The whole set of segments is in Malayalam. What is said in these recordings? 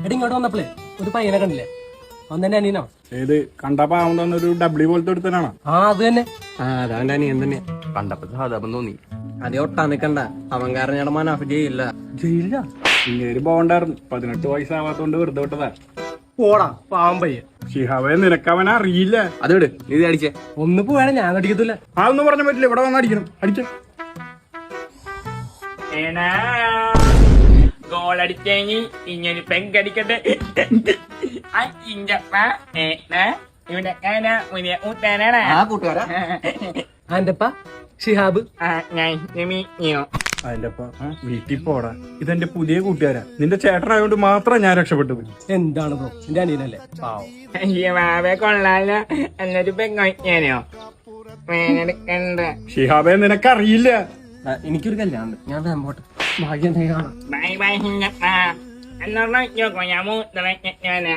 എടാ ഇങ്ങോട്ട് വന്നപ്പോഴേ ഒരു പയ്യനെ കണ്ടില്ലേ? അവൻ തന്നെ അനിയനോ? ഏത് കണ്ടപ്പോ അവൻ തന്നൊരു ഡബ്ല്യു പോലത്തെ എടുത്തനാണോ? ആ അത് തന്നെ. അതാണ്ട് അനിയൻ തന്നെ. കണ്ടപ്പോ സാധാപം തോന്നി. അതേ ഒട്ടാ നിക്കണ്ട, അവൻ കാരണം ഞങ്ങളുടെ മനാഫ് ജയിലില്ല. ജയിലില്ല? ഇങ്ങേര് പോകണ്ടായിരുന്നു. 18 വയസ്സാവാത്തോണ്ട് വെറുതെ വിട്ടതാ. പോടാ പാവം പയ്യൻ. ഷിഹാബെ നിനക്ക് അവനെ അറിയില്ല. അത് വിട്, ഇത് അടിച്ചേ. ഒന്ന് പോയാണെ ഞാൻ അടിക്കത്തില്ല. അതൊന്നും പറഞ്ഞ പറ്റില്ല, ഇവിടെ വന്ന് അടിക്കണം. അടിച്ച ഗോളടിച്ചെങ്കിൽ ഇങ്ങനെ പെങ്കടിക്കട്ടെ. ഇവിടെ ഊട്ടാനാണ് ആ കൂട്ടുകാരാ ആന്റപ്പ ഷിഹാബ്. അതിന്റെ വീട്ടിൽ പോടാ. ഇതെന്റെ പുതിയ കൂട്ടുകാരാ. നിന്റെ ചേട്ടനായോണ്ട് മാത്രം ഞാൻ രക്ഷപ്പെട്ടത്. എന്താണ് ബ്രോ, എന്റെ അനിയനല്ലേ പാവം. വാവെ കൊള്ളാലോ. എന്നൊരു പെങ്ങോ വേനെടുക്കണ്ട. ഷിഹാബെ നിനക്ക് അറിയില്ല. എനിക്കൊരു കല്യാണം, ഞാൻ വേഗം പോട്ടെ. ഭാഗ്യം കാണാം. ബൈ ബൈ ഹിഞ്ഞപ്പ. എന്നോട് ഞാൻ മൂത്രഞ്ഞാനാ.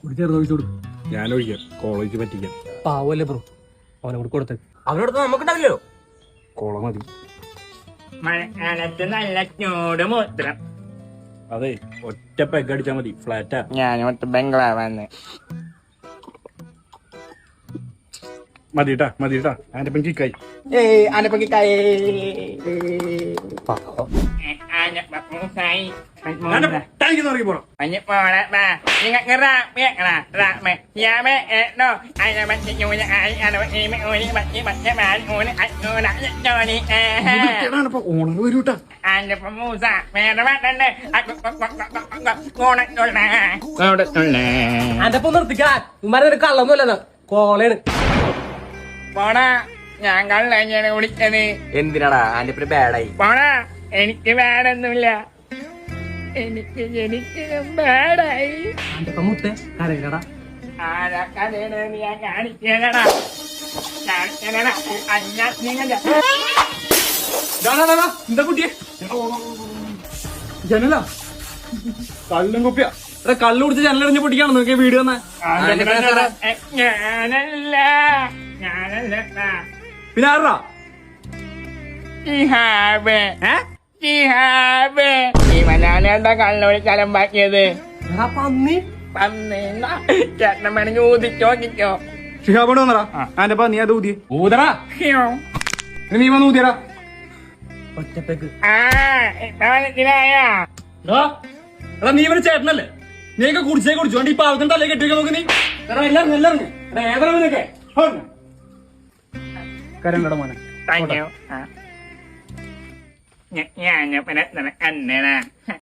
ഒരു ചെറുതൊഴിച്ചു കൊടുക്കും. ഞാൻ ഒഴിക്കാം, കോളേജ് പറ്റിക്കാം. പാവല്ലേ ബ്രോ, അവനെ കൂടെ കൊടുത്തത്. അവരോടത്ത് നമുക്കുണ്ടാവില്ലോ. കോള മതി. മഴക്കാലത്ത് നല്ല ചൂട് മൂത്രം. അതെ, ഒറ്റ പെഗ് അടിച്ചാ മതി. ഫ്ലാറ്റാ. ഞാനോട്ട് ബംഗ്ലാവാന്ന്. മതിട്ടാ മതിട്ടാ. അതിന്റെ പെങ്കി കൈ ഓണർ വരൂട്ടാ. ആന്റപ്പ നിർത്തിക്കാൻ ഉമ്മാരെ കള്ളൊന്നുമല്ല, കോളേണ്. പോണാ, ഞാൻ കള്ളഞ്ഞാണ് കുടിച്ചത്. എന്തിനാടാ ആന്റെ പേര് ബാഡായി? പോണാ, എനിക്ക് വേടൊന്നുമില്ല. എനിക്ക് ബാഡായി. ആന്റപ്പ മുത്തേ കരയിലടാ. ആരാ കഥയാണ് ഞാൻ കാണിച്ചേടാ. കാണിച്ചേടാ. എന്താ കുട്ടിയെ ജനല കള്ളും കുപ്പിയാ. കള്ളു കുടിച്ച് ജനലറിഞ്ഞ് പൊട്ടിക്കാണ് നോക്കിയ വീഡിയോ തന്നെ. ഞാനല്ല പിന്നെ ആരാ? ഇവനാണ് കള്ളോടി കലമ്പാക്കിയത്. എടാ പന്നി. ചേട്ടൻ വേണമെങ്കിൽ ഊതിച്ചോ. ഷിഹാബോട് വന്നടാ. ആന്റപ്പാ നീ അത് ഊതിയെ. ഊതറാ, നീ വന്ന് ഊതിയടാ. ഒറ്റപ്പേക്ക്. മനസ്സിലായാ? എടാ നീ ഇവന് ചേട്ടനല്ലേ? നീയൊക്കെ കുടിച്ചേ കുടിച്ചു ഈ പാവത്തിന് തലേ കെട്ടിവെക്കാൻ നോക്ക് നീ. എല്ലാരും എല്ലാരും ഏതൊക്കെ കരണ്ടട മോനെ. Thank you. ഞാൻ അന്നേനാ